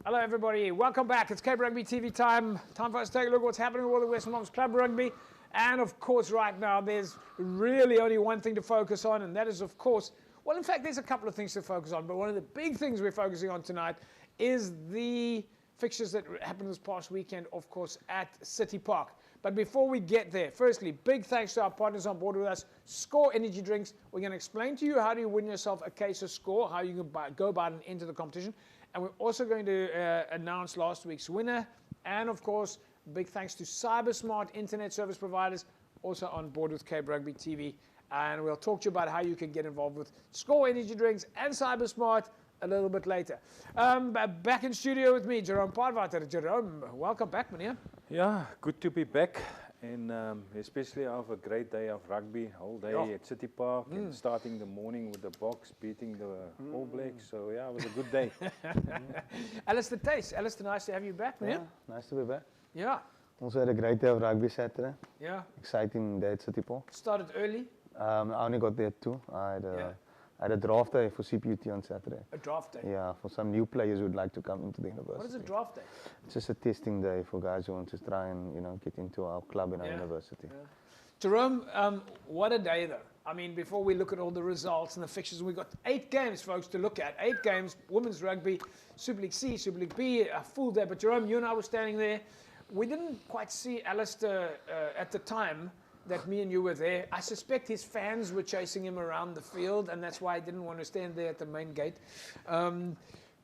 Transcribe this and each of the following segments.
Hello everybody, welcome back. It's Cape Rugby TV time. Time for us to take a look at what's happening with all the Western Moms Club Rugby. And of course right now there's really only one thing to focus on, and that is of course, well in fact there's a couple of things to focus on, but one of the big things we're focusing on tonight is the fixtures that happened this past weekend, of course, at City Park. But before we get there, firstly, big thanks to our partners on board with us, Score Energy Drinks. We're going to explain to you how do you win yourself a case of Score, how you can go about and enter the competition. And we're also going to announce last week's winner. And of course, big thanks to CyberSmart Internet Service Providers, also on board with Cape Rugby TV. And we'll talk to you about how you can get involved with Score Energy Drinks and CyberSmart a little bit later. Back in studio with me, Jerome Paarwater. Jerome, welcome back, meneer. Yeah, good to be back, and especially after a great day of rugby, whole day at City Park, and starting the morning with the Boks, beating the All Blacks. So yeah, it was a good day. Alistair Tace. Alistair, nice to have you back, man. Yeah, nice to be back. Yeah. Also had a great day of rugby Saturday. Yeah. Exciting day at City Park. Started early. I only got there at 2. I had a draft day for CPUT on Saturday. A draft day? Yeah, for some new players who would like to come into the university. What is a draft day? It's just a testing day for guys who want to try and, get into our club and our university. Yeah. Jerome, what a day though. I mean, before we look at all the results and the fixtures, we've got 8 games, folks, to look at. 8 games, women's rugby, Super League C, Super League B, a full day. But Jerome, you and I were standing there. We didn't quite see Alistair at the time that me and you were there. I suspect his fans were chasing him around the field, and that's why I didn't want to stand there at the main gate.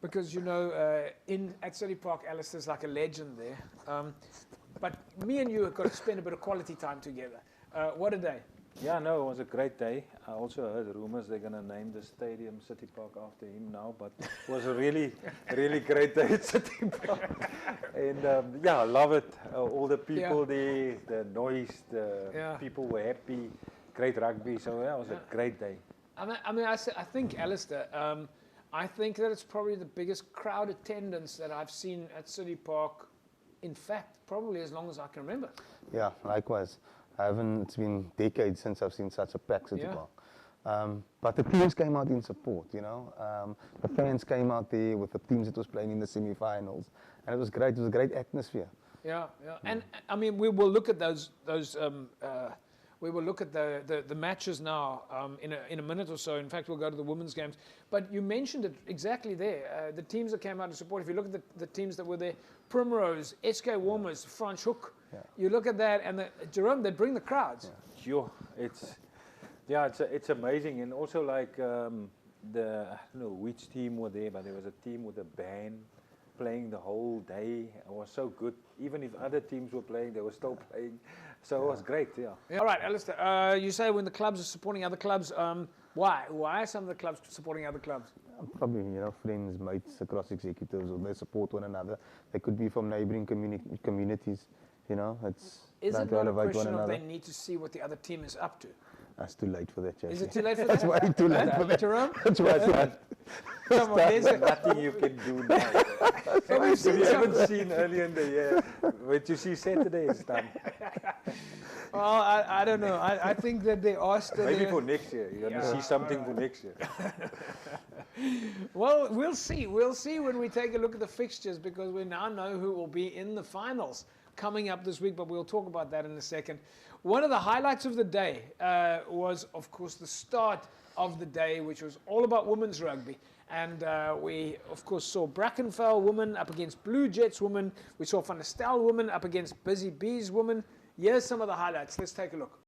Because, at City Park, Alistair's like a legend there. But me and you have got to spend a bit of quality time together. What a day. Yeah, no, it was a great day. I also heard rumors they're going to name the stadium City Park after him now, but it was a really, really great day at City Park. And I love it. All the people there, the noise, the people were happy, great rugby. So yeah, it was a great day. I think, Alistair, I think that it's probably the biggest crowd attendance that I've seen at City Park, in fact, probably as long as I can remember. Yeah, likewise. It's been decades since I've seen such a packed City Park. But the teams came out in support, The fans came out there with the teams that was playing in the semi-finals. And it was great. It was a great atmosphere. Yeah. And, I mean, we will look at we will look at the matches now in a minute or so. In fact, we'll go to the women's games. But you mentioned it exactly there. The teams that came out to support, if you look at the teams that were there, Primrose, SK Warmers, French Hook, you look at that, and Jerome, they bring the crowds. Sure, it's amazing. And also like I don't know which team were there, but there was a team with a band playing the whole day. It was so good. Even if other teams were playing, they were still playing. So it was great, All right, Alistair, you say when the clubs are supporting other clubs, why? Why are some of the clubs supporting other clubs? Probably, friends, mates, across executives, or they support one another. They could be from neighboring communities, Is it not a question of they need to see what the other team is up to? That's too late for that, Jesse. Is it too late for that? That's way too late for that. Jerome? That's why it's not. Come on, there's nothing you can do now. If you haven't seen earlier in the year, what you see Saturday is done. Well, I don't know. I think that they are still maybe for next year. You're going to see something for next year. Well, we'll see. We'll see when we take a look at the fixtures, because we now know who will be in the finals coming up this week, but we'll talk about that in a second. One of the highlights of the day was, of course, the start of the day, which was all about women's rugby. And we, of course, saw Brackenfell women up against Blue Jets women. We saw Van der Stel women up against Busy Bees women. Here's some of the highlights. Let's take a look.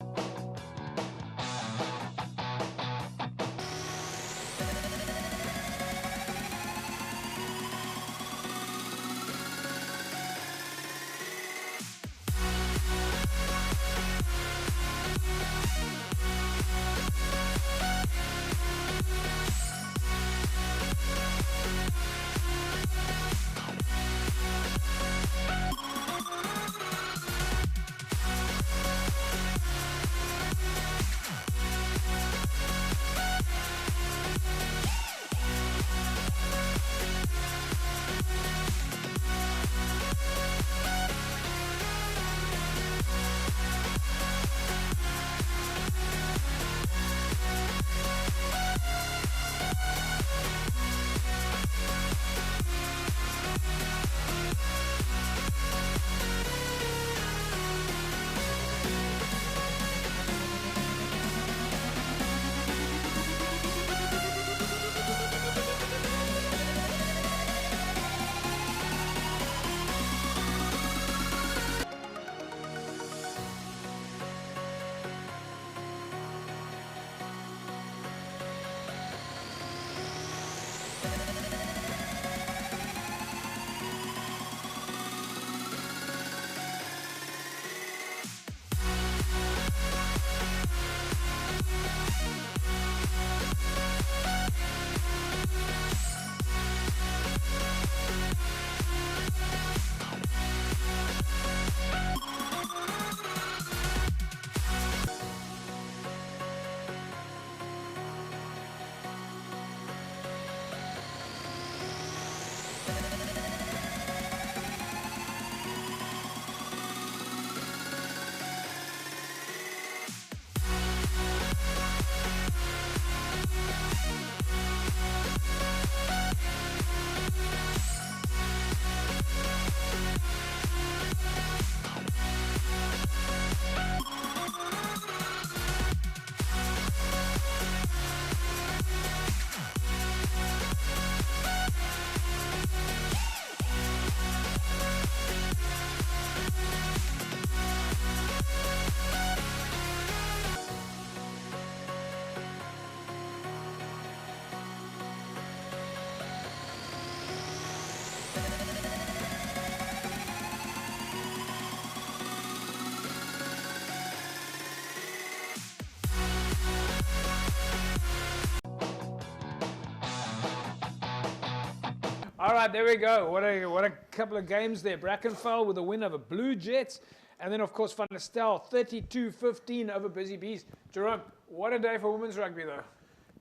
right, there we go. What a couple of games there. Brackenfell with a win over Blue Jets. And then, of course, Van der Stel, 32-15 over Busy Bees. Jerome, what a day for women's rugby, though.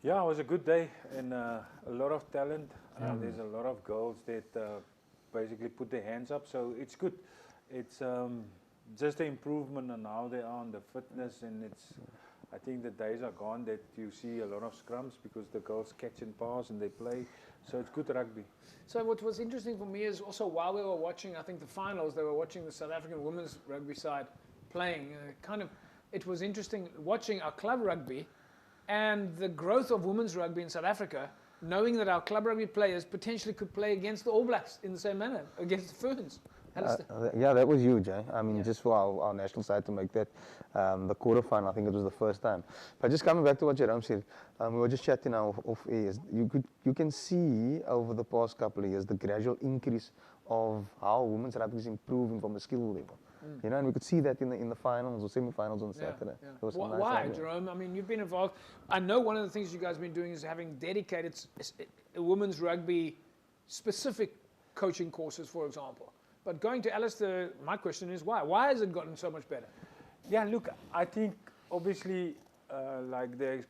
Yeah, it was a good day and a lot of talent. There's a lot of girls that basically put their hands up, so it's good. It's just an improvement on how they are on the fitness, and I think the days are gone that you see a lot of scrums because the girls catch and pass and they play, so it's good rugby. So what was interesting for me is also while we were watching, I think the finals, they were watching the South African women's rugby side playing. It was interesting watching our club rugby and the growth of women's rugby in South Africa, knowing that our club rugby players potentially could play against the All Blacks in the same manner, against the Ferns. Yeah, that was huge. I mean, just for our national side to make that the quarterfinal, I think it was the first time. But just coming back to what Jerome said, we were just chatting now off air. You can see over the past couple of years the gradual increase of how women's rugby is improving from the skill level. You know, and we could see that in the finals or semi-finals on Saturday. Yeah. Why, Jerome? I mean, you've been involved. I know one of the things you guys have been doing is having dedicated women's rugby specific coaching courses, for example. But going to Alistair, my question is why? Why has it gotten so much better? Yeah, look, I think obviously like the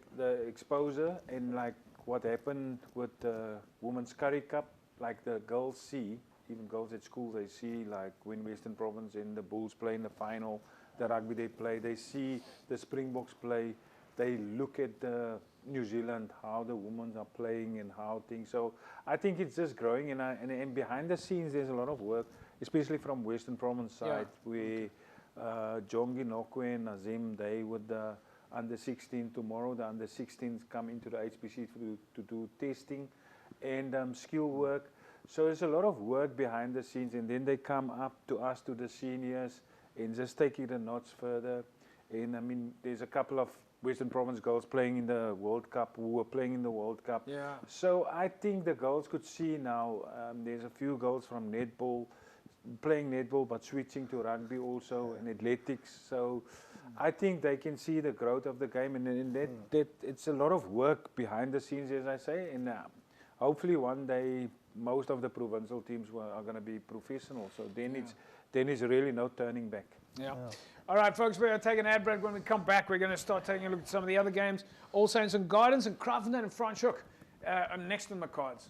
exposure and like what happened with the Women's Currie Cup, like the girls see, even girls at school, they see like when Western Province and the Bulls play in the final, the rugby they play, they see the Springboks play, they look at New Zealand, how the women are playing and how things. So I think it's just growing, and behind the scenes there's a lot of work, especially from Western Province side, where Jongi, Nokwe and Nazim, they with the under 16 tomorrow, the under 16s come into the HPC to do testing and skill work. So there's a lot of work behind the scenes, and then they come up to us, to the seniors, and just take it a notch further. And I mean, there's a couple of Western Province girls playing in the World Cup, who were playing in the World Cup. Yeah. So I think the girls could see now, there's a few girls from netball, playing netball, but switching to rugby also, and athletics. So I think they can see the growth of the game, and that it's a lot of work behind the scenes, as I say, and hopefully one day most of the provincial teams are going to be professional. So then it's really no turning back. Yeah. All right, folks, we're going to take an ad break. When we come back, we're going to start taking a look at some of the other games. All Saints and Gardens and Kraftendam and Franschhoek are next on the cards.